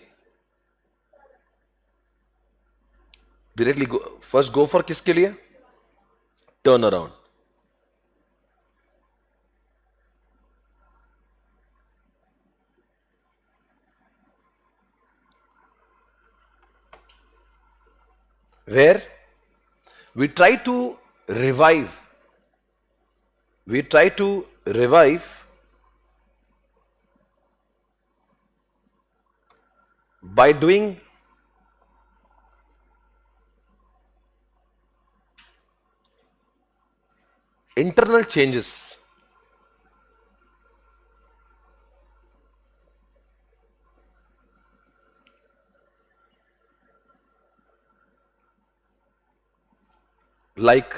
Directly go, first go for किसके लिए? Turn around. Where we try to revive by doing internal changes. Like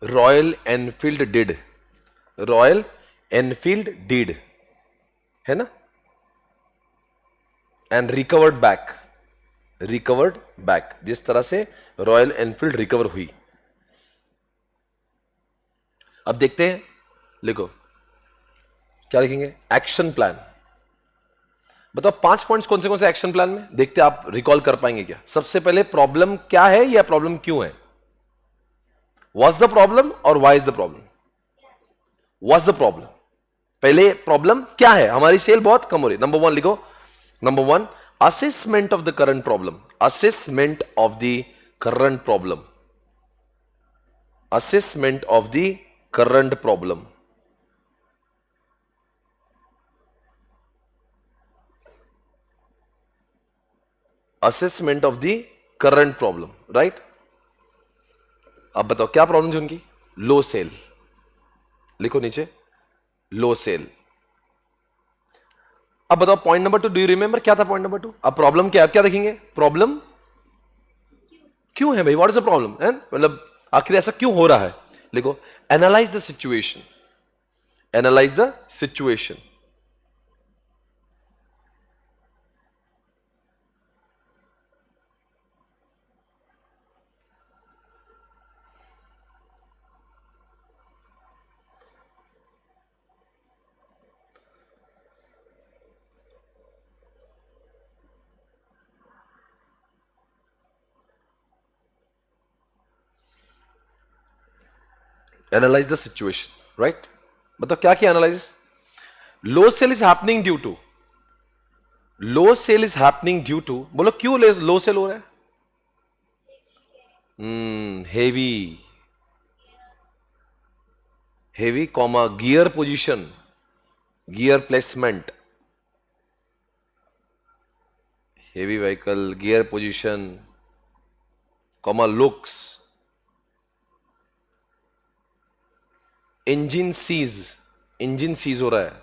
Royal Enfield did. Royal Enfield did, है ना? And recovered back. जिस तरह से royal Enfield recover हुई. अब देखते हैं, लिखो क्या लिखेंगे? Action plan. बताओ 5 पॉइंट्स कौन से एक्शन प्लान में? देखते हैं आप रिकॉल कर पाएंगे क्या. सबसे पहले प्रॉब्लम क्या है या प्रॉब्लम क्यों है? What's the problem और why is the problem? What's the problem? पहले प्रॉब्लम क्या है? हमारी सेल बहुत कम हो रही है. नंबर 1 लिखो. Number 1, assessment of the current problem. Assessment of the current problem. Assessment of the current problem. Assessment of the current problem, right? अब बताओ क्या प्रॉब्लम थी उनकी? लो सेल. लिखो नीचे, लो सेल. अब बताओ point number 2, do you remember क्या था पॉइंट नंबर 2? अब प्रॉब्लम क्या है? अब क्या देखेंगे? प्रॉब्लम क्यों है भाई? What is the problem? मतलब आखिर ऐसा क्यों हो रहा है? लिखो, analyse the situation. Analyse the situation. Analyse the situation, right? बताओ क्या किया analyse? Low sale is happening due to. Low sale is happening due to. बोलो क्यों लो सेल हो रहा है? Heavy comma gear position, gear placement. Heavy vehicle, gear position, comma looks, engine seize हो रहा है,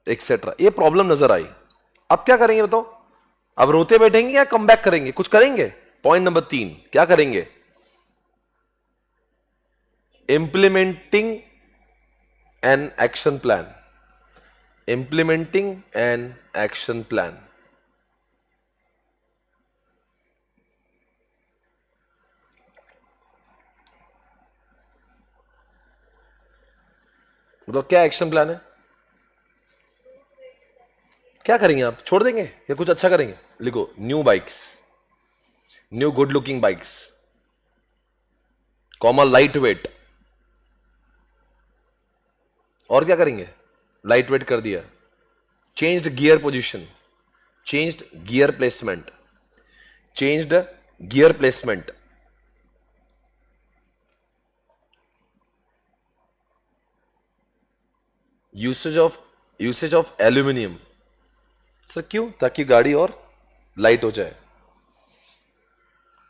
एक्सेट्रा. ये प्रॉब्लम नजर आई. अब क्या करेंगे बताओ? अब रोते बैठेंगे या कम बैक करेंगे? कुछ करेंगे. पॉइंट नंबर 3 क्या करेंगे? Implementing an action plan. Implementing an action plan. बताओ क्या एक्शन प्लान है? क्या करेंगे आप? छोड़ देंगे या कुछ अच्छा करेंगे? लिखो, new bikes, new good looking bikes, comma light weight. और क्या करेंगे? लाइट वेट कर दिया. Changed gear position, changed gear placement, changed gear placement. Usage of aluminium. Sir क्यों? ताकि गाड़ी और लाइट हो जाए.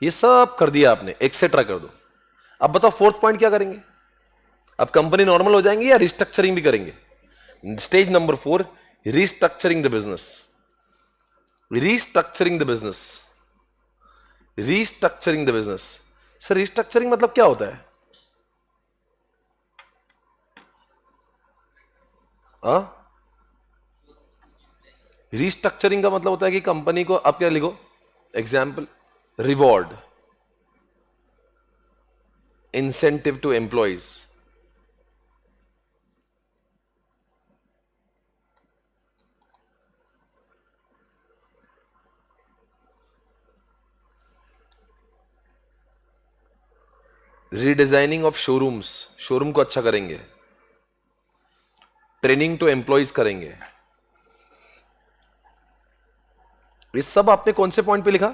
ये सब कर दिया आपने, एक्सेट्रा कर दो। अब बताओ फोर्थ पॉइंट क्या करेंगे? अब कंपनी नॉर्मल हो जाएंगे या रिस्ट्रक्चरिंग भी करेंगे? Stage number 4, restructuring the business. Restructuring the business, restructuring the business. Sir restructuring मतलब क्या होता है? रिस्ट्रक्चरिंग का मतलब होता है कि कंपनी को, आप क्या लिखो example, reward, incentive to employees, redesigning of showrooms, showroom को अच्छा करेंगे, ट्रेनिंग टू एम्प्लॉइज करेंगे। ये सब आपने कौन से पॉइंट पे लिखा?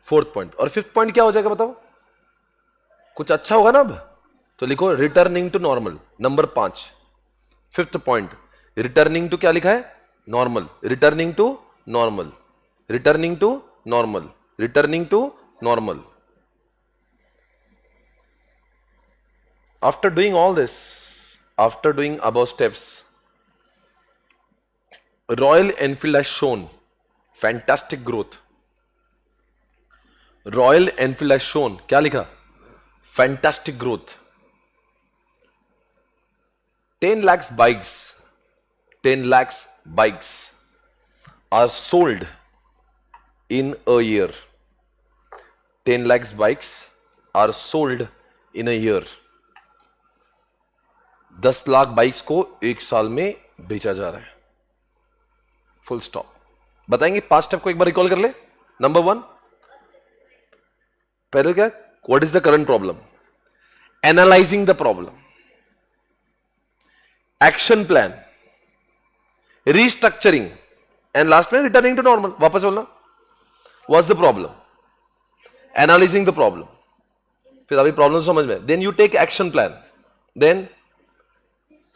Fourth point. और फिफ्थ पॉइंट क्या हो जाएगा बताओ? कुछ अच्छा होगा ना अब? तो लिखो returning to normal, number 5, fifth point. Returning to क्या लिखा है? Normal. Returning to normal, returning to normal, returning to normal. After doing all this, after doing above steps, Royal Enfield has shown fantastic growth. Royal Enfield has shown, क्या लिखा? Fantastic growth. 10 lakhs bikes, 10 lakhs bikes are sold in a year. 10 lakhs bikes are sold in a year. 10 lakh bikes को एक साल में बेचा जा रहा है। Full stop. बताएंगे 5 स्टेप को एक बार रिकॉल कर ले। नंबर 1, पहले क्या? What is the current problem, analysing the problem, action plan, restructuring and last में रिटर्निंग टू नॉर्मल। वापस बोलना, what's the problem, analysing the problem, फिर अभी प्रॉब्लम समझ में, then you take action plan, then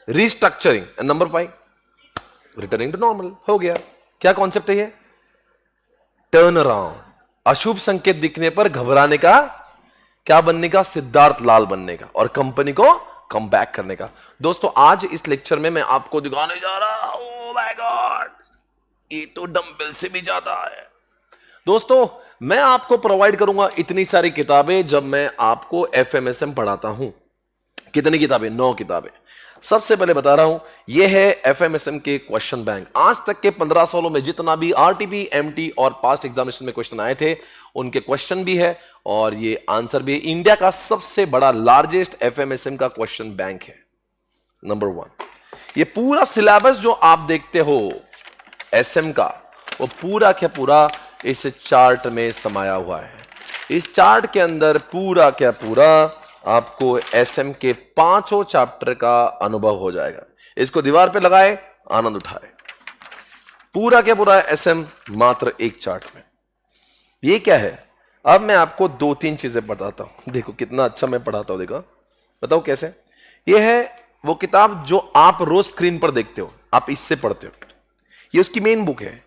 restructuring and number 5 returning to normal. हो गया। क्या कॉन्सेप्ट है ये? Turn around. अशुभ संकेत दिखने पर घबराने का, क्या बनने का? सिद्धार्थ लाल बनने का, और कंपनी को कम बैक करने का। दोस्तों आज इस लेक्चर में मैं आपको दिखाने जा रहा हूं, ओह माय गॉड, ये तो डंबल से भी ज्यादा है। दोस्तों मैं आपको प्रोवाइड करूंगा इतनी सारी किताबें जब मैं आपको एफएमएसएम पढ़ाता हूं। कितनी किताबें? 9 किताबें। सबसे पहले बता रहा हूं, यह है एफएमएसएम के क्वेश्चन बैंक। आज तक के 15 सालों में जितना भी आरटीपी, एमटी और पास्ट एग्जामिनेशन में क्वेश्चन आए थे, उनके क्वेश्चन भी है और ये आंसर भी। इंडिया का सबसे बड़ा लार्जेस्ट एफएमएसएम का क्वेश्चन बैंक है। नंबर 1, ये पूरा सिलेबस जो आप देखते हो एसएम का, वो पूरा क्या पूरा इस चार्ट में समाया हुआ है। इस चार्ट के अंदर पूरा क्या पूरा आपको एसएम के 5 चैप्टर का अनुभव हो जाएगा। इसको दीवार पे लगाए, आनंद उठाए। पूरा क्या पूरा एसएम मात्र एक चार्ट में। ये क्या है? अब मैं आपको 2-3 चीजें बताता हूं। देखो कितना अच्छा मैं पढ़ाता हूं। देखो बताओ कैसे। ये है वो किताब जो आप रोज स्क्रीन पर देखते हो, आप इससे पढ़ते हो। ये उसकी मेन बुक है,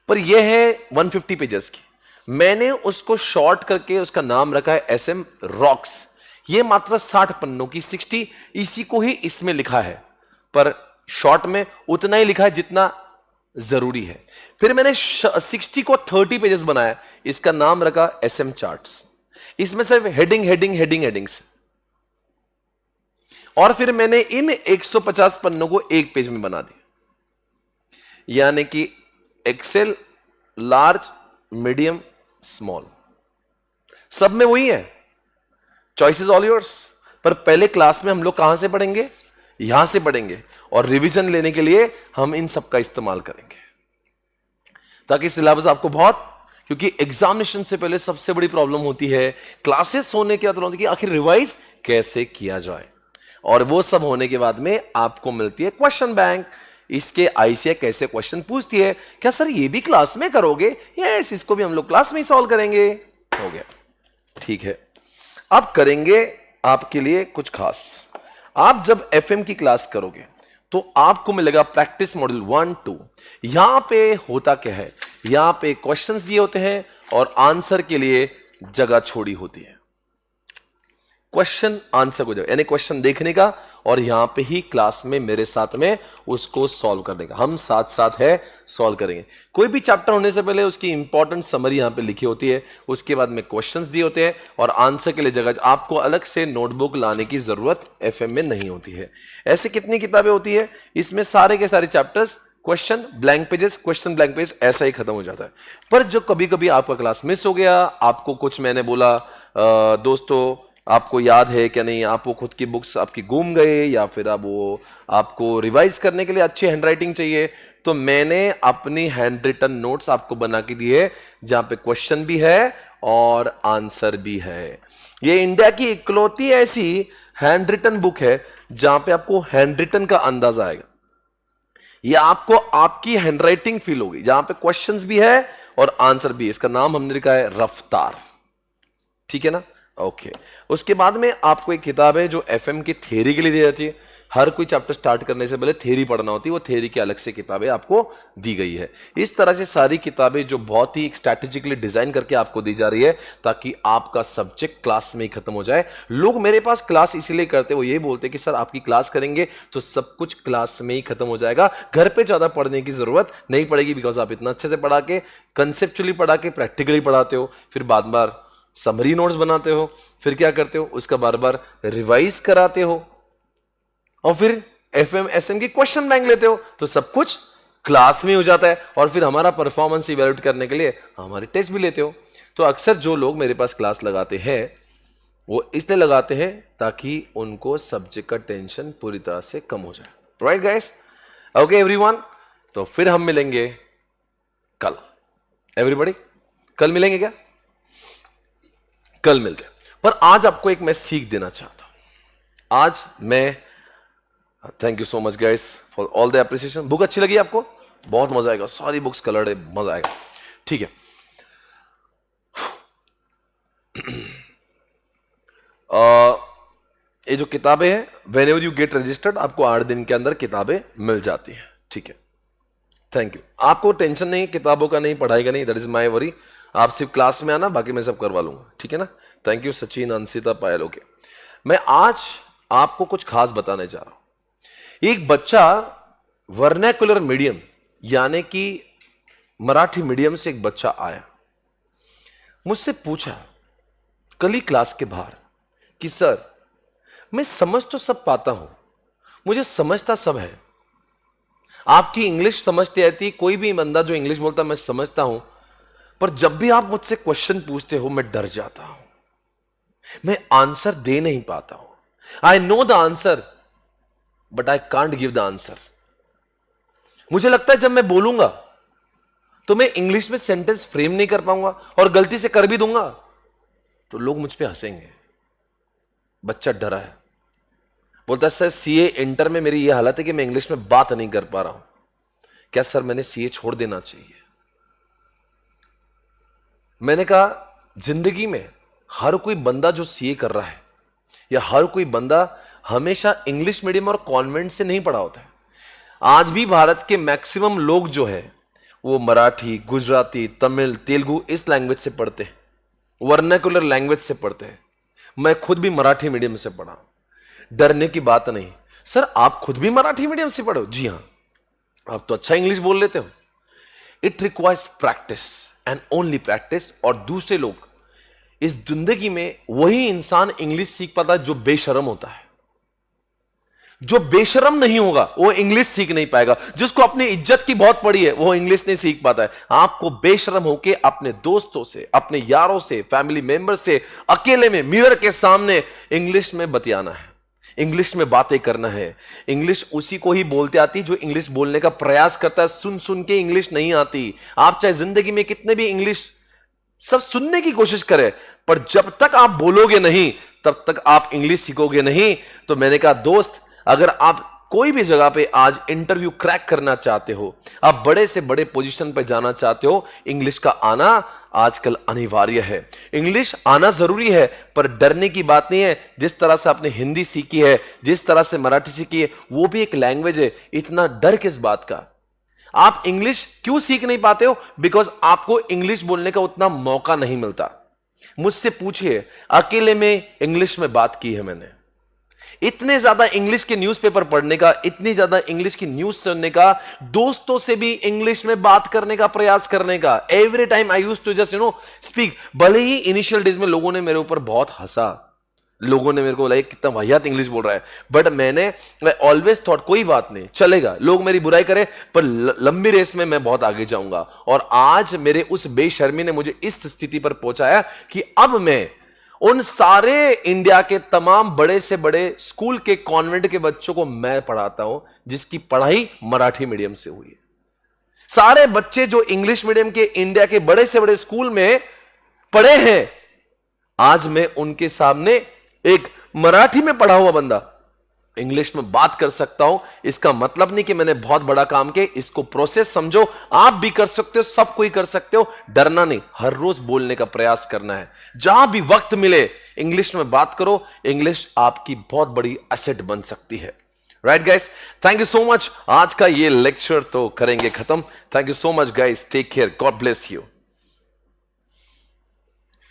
पर यह है 150 पेजेस की। मैंने उसको शॉर्ट करके उसका नाम रखा है एसएम रॉक्स। ये मात्र 60 पन्नों की 60, इसी को ही इसमें लिखा है, पर शॉर्ट में उतना ही लिखा है जितना जरूरी है। फिर मैंने 60 को 30 पेजेस बनाया, इसका नाम रखा एसएम चार्ट्स। इसमें सिर्फ हेडिंग्स। और फिर मैंने इन 150 पन्नों को एक पेज में बना दिया, यानी कि एक्सेल लार्ज, मीडियम, स्मॉल, सब में वही है। Choice is all yours. पर पहले क्लास में हम लोग कहां से पढ़ेंगे? यहां से पढ़ेंगे, और रिवीजन लेने के लिए हम इन सब का इस्तेमाल करेंगे, ताकि सिलेबस आपको बहुत, क्योंकि एग्जामिनेशन से पहले सबसे बड़ी प्रॉब्लम होती है क्लासेस होने के बाद कि आखिर रिवाइज कैसे किया जाए, और वो सब होने के बाद में आपको मिलती है क्वेश्चन बैंक। इसके आईसीआई कैसे क्वेश्चन पूछती है, क्या सर ये भी क्लास में करोगे? यस, इसको भी हम लोग क्लास में ही सॉल्व करेंगे। हो गया, ठीक है। अब करेंगे आपके लिए कुछ खास। आप जब एफएम की क्लास करोगे तो आपको मिलेगा प्रैक्टिस मॉड्यूल 1, 2। यहां पे होता क्या है, यहां पे क्वेश्चंस दिए होते हैं और आंसर के लिए जगह छोड़ी होती है क्वेश्चन आंसर को जगह, यानी क्वेश्चन देखने का और यहां पे ही क्लास में मेरे साथ में उसको सॉल्व करने का। हम साथ साथ है सॉल्व करेंगे। कोई भी चैप्टर होने से पहले उसकी इंपॉर्टेंट समरी यहां पे लिखी होती है, उसके बाद में क्वेश्चंस दिए होते हैं और आंसर के लिए जगह। आपको अलग से नोटबुक लाने की जरूरत एफएम में नहीं होती है। ऐसे कितनी किताबें होती है, इसमें सारे के सारे chapters question blank pages, question blank page, ऐसा ही खत्म हो जाता है। पर जो कभी कभी आपका क्लास मिस हो गया, आपको कुछ मैंने बोला दोस्तों आपको याद है क्या नहीं, आप वो खुद की बुक्स आपकी गुम गए या फिर अब वो आपको रिवाइज करने के लिए अच्छी हैंडराइटिंग चाहिए, तो मैंने अपनी हैंड रिटन नोट्स आपको बना के दी है जहां पे क्वेश्चन भी है और आंसर भी है। ये इंडिया की इकलौती ऐसी हैंड रिटन बुक है जहां पे आपको हैंड रिटन का अंदाजा आएगा, या आपको आपकी हैंडराइटिंग फील होगी, जहां पे क्वेश्चंस भी है और आंसर भी है। इसका नाम हमने लिखा है रफ्तार, ठीक है ना। ओके उसके बाद में आपको एक किताब है जो एफएम की थ्योरी के लिए दी जाती है। हर कोई चैप्टर स्टार्ट करने से पहले थ्योरी पढ़ना होती है, वो थ्योरी की अलग से किताबें आपको दी गई है। इस तरह से सारी किताबें जो बहुत ही स्ट्रैटेजिकली डिजाइन करके आपको दी जा रही है ताकि आपका सब्जेक्ट क्लास में ही खत्म हो जाए। लोग मेरे पास क्लास इसीलिए करते, वो ये बोलते कि सर आपकी क्लास करेंगे तो सब कुछ क्लास में ही खत्म हो जाएगा, घर पे ज्यादा पढ़ने की जरूरत नहीं पड़ेगी, बिकॉज आप इतना अच्छे से पढ़ा के, कंसेप्चुअली पढ़ा के प्रैक्टिकली पढ़ाते हो, फिर बार बार समरी नोट्स बनाते हो, फिर क्या करते हो उसका बार बार रिवाइज कराते हो और फिर एफएम एसएम की क्वेश्चन बैंक लेते हो, तो सब कुछ क्लास में हो जाता है। और फिर हमारा परफॉर्मेंस इवैल्यूएट करने के लिए हमारे टेस्ट भी लेते हो। तो अक्सर जो लोग मेरे पास क्लास लगाते हैं वो इसलिए लगाते हैं ताकि उनको सब्जेक्ट का टेंशन पूरी तरह से कम हो जाए। राइट गाइस, ओके एवरीवन, तो फिर हम मिलेंगे कल। एवरीबॉडी कल मिलेंगे क्या? कल मिलते हैं। पर आज आपको एक मैं सीख देना चाहता हूं। आज मैं thank you so much guys for all the appreciation. Book अच्छी लगी आपको? बहुत मजा आएगा, सारी बुक्स कलर्ड है, मजा आएगा, ठीक है। ये जो किताबें हैं व्हेनेवर यू गेट रजिस्टर्ड, आपको 8 दिन के अंदर किताबें मिल जाती हैं, ठीक है। Thank you. आपको टेंशन नहीं, किताबों का नहीं, पढ़ाई का नहीं, दैट इज माय वरी। आप सिर्फ क्लास में आना, बाकी मैं सब करवा लूंगा, ठीक है ना। Thank you Sachin, Anshita, Payal. Okay मैं आज आपको कुछ खास बताने जा रहा हूं। एक बच्चा वर्नैकुलर मीडियम यानी कि मराठी मीडियम से एक बच्चा आया, मुझसे पूछा कल ही क्लास के बाहर कि सर मैं समझ तो सब पाता हूं, मुझे समझता सब है, आपकी इंग्लिश समझती आती, कोई भी बंदा जो इंग्लिश बोलता मैं समझता हूं, पर जब भी आप मुझसे क्वेश्चन पूछते हो मैं डर जाता हूं, मैं आंसर दे नहीं पाता हूं। I know the answer but I can't give the answer. मुझे लगता है जब मैं बोलूंगा तो मैं इंग्लिश में सेंटेंस फ्रेम नहीं कर पाऊंगा, और गलती से कर भी दूंगा तो लोग मुझ पे हंसेंगे। बच्चा डरा है, बोलता है सर सीए इंटर में मेरी यह हालत है कि मैं इंग्लिश में बात नहीं कर पा रहा हूं, क्या सर मैंने सीए छोड़ देना चाहिए? मैंने कहा जिंदगी में हर कोई बंदा जो सीए कर रहा है या हर कोई बंदा हमेशा इंग्लिश मीडियम और कॉन्वेंट से नहीं पढ़ा होता है। आज भी भारत के मैक्सिमम लोग जो है वो मराठी, गुजराती, तमिल, तेलुगु इस लैंग्वेज से पढ़ते हैं, वर्नाकुलर लैंग्वेज से पढ़ते हैं। मैं खुद भी मराठी मीडियम से पढ़ा, डरने की बात नहीं। सर आप खुद भी मराठी मीडियम से पढ़ो? जी हां, आप तो अच्छा इंग्लिश बोल लेते हो। It requires practice and only practice. और दूसरे लोग इस जिंदगी में वही इंसान इंग्लिश सीख पाता है जो बेशरम होता है। जो बेशरम नहीं होगा वो इंग्लिश सीख नहीं पाएगा। जिसको अपनी इज्जत की बहुत पड़ी है वो इंग्लिश नहीं सीख पाता है। आपको बेशरम होके अपने दोस्तों से, अपने यारों से, फैमिली मेंबर से अकेले में मिरर के सामने इंग्लिश में बतियाना है, इंग्लिश में बातें करना है। इंग्लिश उसी को ही बोलते आती है जो इंग्लिश बोलने का प्रयास करता है। सुन सुन के इंग्लिश नहीं आती। आप चाहे जिंदगी में कितने भी इंग्लिश सब सुनने की कोशिश करें, पर जब तक आप बोलोगे नहीं तब तक आप इंग्लिश सीखोगे नहीं। तो मैंने कहा दोस्त, अगर आप कोई भी जगह पे आज इंटरव्यू क्रैक करना चाहते हो, आप बड़े से बड़े पोजीशन पे जाना चाहते हो, इंग्लिश का आना आजकल अनिवार्य है। इंग्लिश आना जरूरी है, पर डरने की बात नहीं है। जिस तरह से आपने हिंदी सीखी है, जिस तरह से मराठी सीखी है, वो भी एक लैंग्वेज है। इतना डर किस बात का? आप इंग्लिश क्यों सीख नहीं पाते हो? बिकॉज आपको इंग्लिश बोलने का उतना मौका नहीं मिलता। मुझसे पूछिए, अकेले में इंग्लिश में बात की है मैंने। इतने ज्यादा इंग्लिश के न्यूज़पेपर पढ़ने का, इतनी ज्यादा इंग्लिश की न्यूज सुनने का, दोस्तों से भी इंग्लिश में बात करने का प्रयास करने का। Every time I used to just speak. भले ही इनिशियल डेज में लोगों ने मेरे ऊपर बहुत हंसा, लोगों ने मेरे को बोला कितना वाहियात इंग्लिश बोल रहा है, बट मैंने ऑलवेज थॉट कोई बात नहीं, चलेगा, लोग मेरी बुराई करें, पर लंबी रेस में मैं बहुत आगे जाऊंगा। और आज मेरे उस बेशर्मी ने मुझे इस स्थिति पर पहुंचाया कि अब मैं उन सारे इंडिया के तमाम बड़े से बड़े स्कूल के कॉन्वेंट के बच्चों को मैं पढ़ाता हूं, जिसकी पढ़ाई मराठी मीडियम से हुई है। सारे बच्चे जो इंग्लिश मीडियम के इंडिया के बड़े से बड़े स्कूल में पढ़े हैं, आज मैं उनके सामने एक मराठी में पढ़ा हुआ बंदा इंग्लिश में बात कर सकता हूं। इसका मतलब नहीं कि मैंने बहुत बड़ा काम किया, इसको प्रोसेस समझो। आप भी कर सकते हो, सब कोई कर सकते हो, डरना नहीं, हर रोज बोलने का प्रयास करना है। जहां भी वक्त मिले इंग्लिश में बात करो, इंग्लिश आपकी बहुत बड़ी एसेट बन सकती है। Right guys, thank you so much. आज का ये लेक्चर तो करेंगे खत्म। Thank you so much guys, take care, God bless you.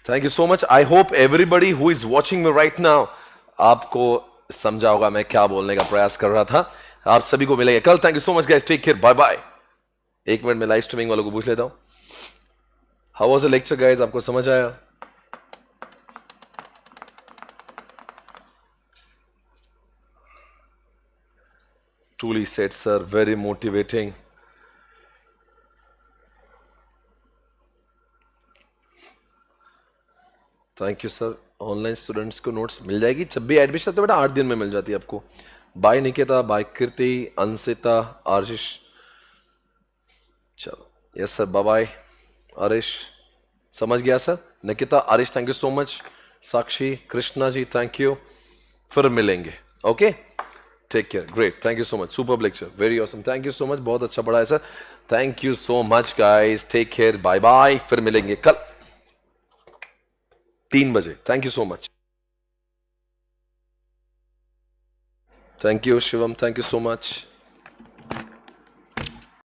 Thank you so much. I hope everybody who is watching me right now, आपको समझा होगा मैं क्या बोलने का प्रयास कर रहा था। आप सभी को मिलेंगे कल। Thank you so much guys, take care, bye bye. एक मिनट में लाइव स्ट्रीमिंग वालों को पूछ लेता हूं, how was the lecture guys, आपको समझ आया? Truly said sir, very motivating. Thank you sir. Online students को नोट्स मिल जाएगी, जब भी एडमिशन तो बेटा 8 दिन में मिल जाती है आपको। Bye Niketa, bye Kirti, Anshita, Ashish. चलो yes sir, bye bye. Arish समझ गया sir. Nikita, Arish thank you so much. Sakshi, Krishna ji thank you. फिर मिलेंगे, okay, take care, great, thank you so much, super lecture, very awesome, thank you so much, बहुत अच्छा पढ़ा है sir. Thank you so much guys, take care, bye bye. फिर मिलेंगे कल 3 बजे। Thank you so much. Thank you Shivam, thank you so much.